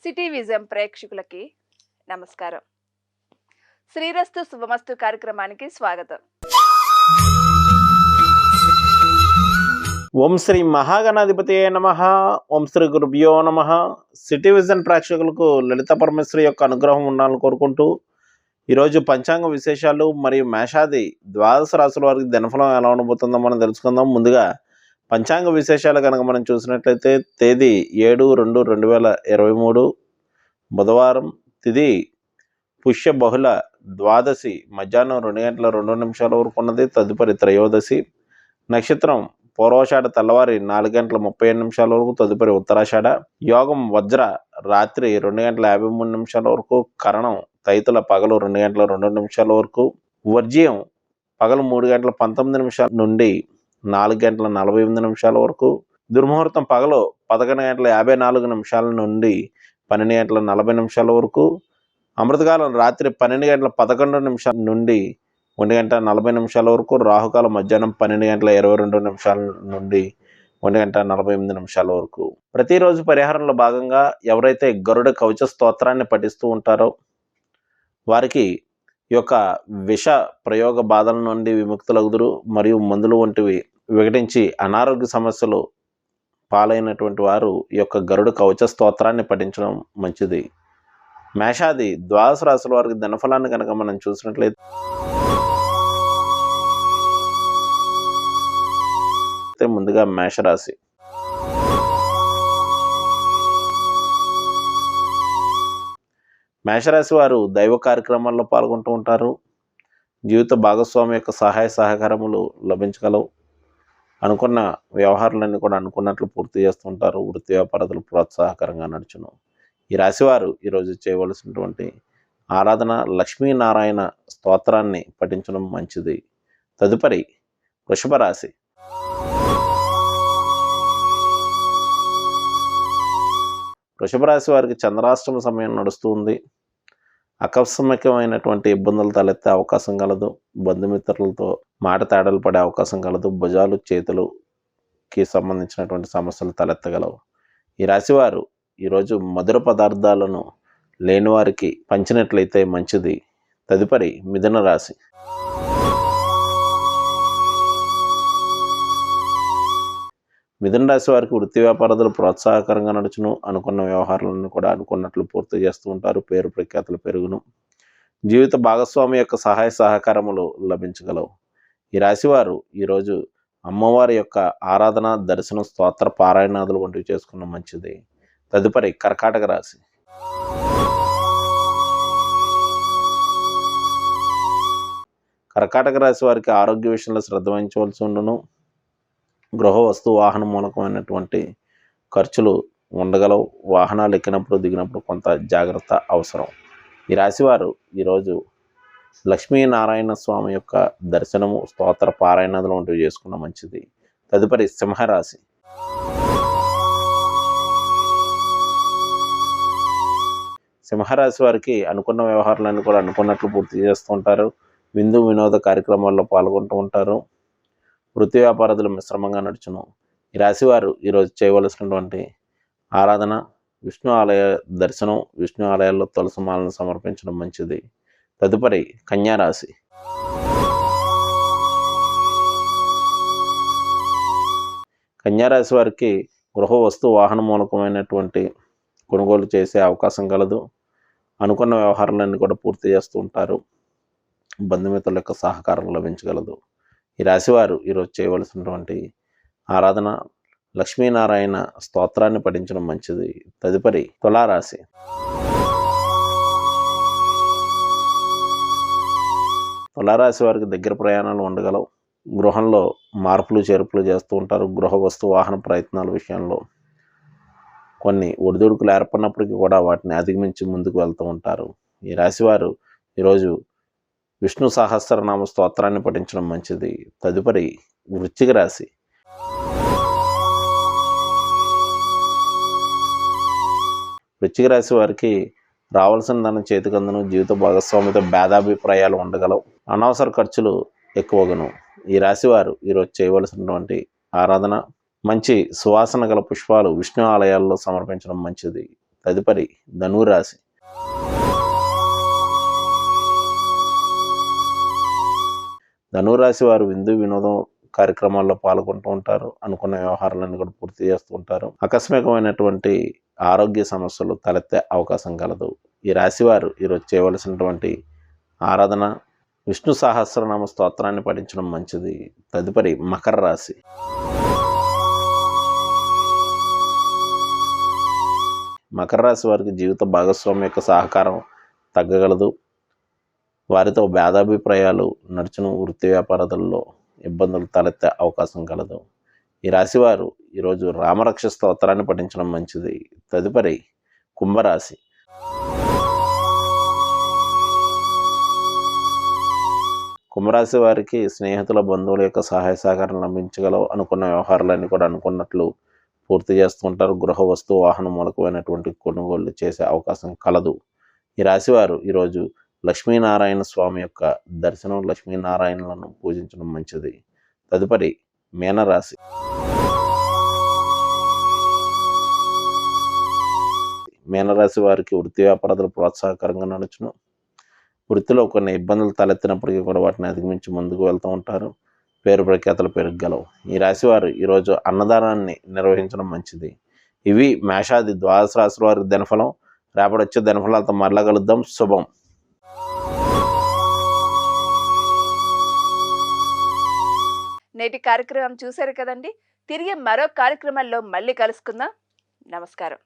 City vision ప్రేక్షకులకి నమస్కారం. శ్రీరస్తు శుభమస్తు కార్యక్రమానికి స్వాగతం. ఓం శ్రీ మహాగణాధిపతియే నమః. ఓం శ్రీ గురుభ్యో నమః. సిటీ విజన్ ప్రేక్షకులకు లలిత పరమేశ్వరి యొక్క అనుగ్రహం ఉండాలని కోరుకుంటూ ఈరోజు పంచాంగ విశేషాలు మరియు మేషాది ద్వాదశ రాశుల వారికి దినఫలం ఎలా ఉండబోతుందో మనం తెలుసుకుందాం. ముందుగా పంచాంగ విశేషాలు కనుక మనం చూసినట్లయితే తేదీ 7/2/2023 బుధవారం, తిథి పుష్య బహుళ ద్వాదశి మధ్యాహ్నం 2:02 వరకు ఉన్నది. తదుపరి త్రయోదశి. నక్షత్రం పూర్వాషాఢ తెల్లవారి 4:37 వరకు. తదుపరి ఉత్తరాషాఢ. యోగం వజ్ర రాత్రి 2:53 వరకు. కరణం తైతుల పగలు 2:02 వరకు. వర్జ్యం పగలు 3:19 నుండి 4:48 వరకు. దుర్ముహూర్తం పగలు 11:54 నుండి 12:40 వరకు. అమృతకాలం రాత్రి 12:11 నుండి 1:40 వరకు. రాహుకాలం మధ్యాహ్నం 12:22 నుండి 1:48 వరకు. ప్రతిరోజు పరిహారంలో భాగంగా ఎవరైతే గరుడ కవచ స్తోత్రాన్ని పఠిస్తూ ఉంటారో వారికి ఈ యొక్క విష ప్రయోగ బాధల నుండి విముక్తులగుదురు. మరియు మందులు వంటివి విఘటించి అనారోగ్య సమస్యలు పాలైనటువంటి వారు ఈ యొక్క గరుడ కవచ స్తోత్రాన్ని పఠించడం మంచిది. మేషాది ద్వాదశ రాశుల వారికి ధనఫలాన్ని కనుక మనం చూసినట్లయితే ముందుగా మేషరాశి. మేషరాశి వారు దైవ కార్యక్రమాల్లో పాల్గొంటూ ఉంటారు. జీవిత భాగస్వామి యొక్క సహాయ సహకారములు లభించగలవు. అనుకున్న వ్యవహారాలన్నీ కూడా అనుకున్నట్లు పూర్తి చేస్తుంటారు. వృత్తి వ్యాపారాలు ప్రోత్సాహకరంగా నడుచును. ఈ రాశివారు ఈరోజు చేయవలసినటువంటి ఆరాధన లక్ష్మీనారాయణ స్తోత్రాన్ని పఠించడం మంచిది. తదుపరి వృషభ రాశి. వృషభ రాశి వారికి చంద్రాష్టమ సమయం నడుస్తుంది. ఆకస్మికమైనటువంటి ఇబ్బందులు తలెత్తే అవకాశం కలదు. బంధుమిత్రులతో మాట తేడాలు పడే అవకాశం కలదు. భుజాలు చేతులుకి సంబంధించినటువంటి సమస్యలు తలెత్తగలవు. ఈ రాశివారు ఈరోజు మధుర పదార్థాలను లేని వారికి పంచినట్లయితే మంచిది. తదుపరి మిథున రాశి. మిథున రాశి వారికి వృత్తి వ్యాపారాలు ప్రోత్సాహకరంగా నడుచును. అనుకున్న వ్యవహారాలను కూడా అనుకున్నట్లు పూర్తి చేస్తూ ఉంటారు. పేరు ప్రఖ్యాతులు పెరుగును. జీవిత భాగస్వామి యొక్క సహాయ సహకారములు లభించగలవు. ఈ రాశివారు ఈరోజు అమ్మవారి యొక్క ఆరాధన, దర్శనం, స్తోత్ర పారాయణాదులు వంటివి చేసుకున్న మంచిది. తదుపరి కర్కాటక రాశి. కర్కాటక రాశి వారికి ఆరోగ్య విషయంలో శ్రద్ధ వహించవలసి ఉండును. గృహ వస్తు వాహన మూలకమైనటువంటి ఖర్చులు ఉండగలవు. వాహనాలు ఎక్కినప్పుడు దిగినప్పుడు కొంత జాగ్రత్త అవసరం. ఈ రాశివారు ఈరోజు లక్ష్మీనారాయణ స్వామి యొక్క దర్శనము, స్తోత్ర పారాయణాదులు వంటివి చేసుకున్న మంచిది. తదుపరి సింహరాశి. సింహరాశి వారికి అనుకున్న వ్యవహారాలన్నీ కూడా అనుకున్నట్లు పూర్తి చేస్తూ ఉంటారు. విందు వినోద కార్యక్రమాల్లో పాల్గొంటూ ఉంటారు. వృత్తి వ్యాపారాలు మిశ్రమంగా నడుచును. ఈ రాశివారు ఈరోజు చేయవలసినటువంటి ఆరాధన విష్ణు ఆలయ దర్శనం, విష్ణు ఆలయాల్లో తులసిమాలను సమర్పించడం మంచిది. తదుపరి కన్యారాశి. కన్యారాశి వారికి గృహ వస్తు వాహన మూలకమైనటువంటి కొనుగోలు చేసే అవకాశం కలదు. అనుకున్న వ్యవహారాలన్నీ కూడా పూర్తి చేస్తూ ఉంటారు. బంధుమిత్రుల యొక్క సహకారం లభించగలదు. ఈ రాశివారు ఈరోజు చేయవలసినటువంటి ఆరాధన లక్ష్మీనారాయణ స్తోత్రాన్ని పఠించడం మంచిది. తదుపరి తులారాశి. తులారాశి వారికి దగ్గర ప్రయాణాలు ఉండగలవు. గృహంలో మార్పులు చేర్పులు చేస్తూ ఉంటారు. గృహ వస్తు వాహన ప్రయత్నాల విషయంలో కొన్ని ఒడిదుడుకులు ఏర్పడినప్పటికీ కూడా వాటిని అధిగమించి ముందుకు వెళ్తూ ఉంటారు. ఈ రాశివారు ఈరోజు విష్ణు సహస్రనామ స్తోత్రాన్ని పఠించడం మంచిది. తదుపరి వృశ్చిక రాశి. వృశ్చిక రాశి వారికి రావాల్సిన ధనం చేతికందును. జీవిత భాగస్వామితో భేదాభిప్రాయాలు ఉండగలవు. అనవసర ఖర్చులు ఎక్కువగను. ఈ రాశివారు ఈరోజు చేయవలసినటువంటి ఆరాధన మంచి సువాసన గల పుష్పాలు విష్ణు ఆలయాల్లో సమర్పించడం మంచిది. తదుపరి ధనురాశి. ధనురాశి వారు విందు వినోదం కార్యక్రమాల్లో పాల్గొంటూ ఉంటారు. అనుకున్న వ్యవహారాలన్నీ కూడా పూర్తి చేస్తూ ఉంటారు. ఆకస్మికమైనటువంటి ఆరోగ్య సమస్యలు తలెత్తే అవకాశం కలదు. ఈ రాశి వారు ఈరోజు చేయవలసినటువంటి ఆరాధన విష్ణు సహస్రనామ స్తోత్రాన్ని పఠించడం మంచిది. తదుపరి మకర రాశి. మకర రాశి వారికి జీవిత భాగస్వామి యొక్క సహకారం తగ్గగలదు. వారితో భేదాభిప్రాయాలు నడుచును. వృత్తి వ్యాపారాలలో ఇబ్బందులు తలెత్తే అవకాశం కలదు. ఈ రాశివారు ఈరోజు రామరక్ష స్తోత్రాన్ని పఠించడం మంచిది. తదుపరి కుంభరాశి. కుంభరాశి వారికి స్నేహితుల బంధువుల యొక్క సహాయ సహకారం లభించగలవు. అనుకున్న వ్యవహారాలన్నీ కూడా అనుకున్నట్లు పూర్తి చేస్తుంటారు. గృహ వస్తు వాహన మూలకమైనటువంటి కొనుగోళ్లు చేసే అవకాశం కలదు. ఈ రాశివారు ఈరోజు లక్ష్మీనారాయణ స్వామి యొక్క దర్శనం, లక్ష్మీనారాయణలను పూజించడం మంచిది. తదుపరి మీనరాశి. మీనరాశి వారికి వృత్తి వ్యాపారాలు ప్రోత్సాహకరంగా నడుచును. వృత్తిలో కొన్ని ఇబ్బందులు తలెత్తినప్పటికీ కూడా వాటిని అధిగమించి ముందుకు వెళ్తూ ఉంటారు. పేరు ప్రఖ్యాతలు పెరగలవు. ఈ రాశి వారు ఈరోజు అన్నదానాన్ని నిర్వహించడం మంచిది. ఇవి మేషాది ద్వాదశ రాశి వారి దినఫలం. రేపటి వచ్చే దినఫలాలతో మరలా కలుద్దాం. శుభం. నేటి కార్యక్రమం చూశారు కదండి. తిరిగి మరో కార్యక్రమంలో మళ్ళీ కలుసుకుందాం. నమస్కారం.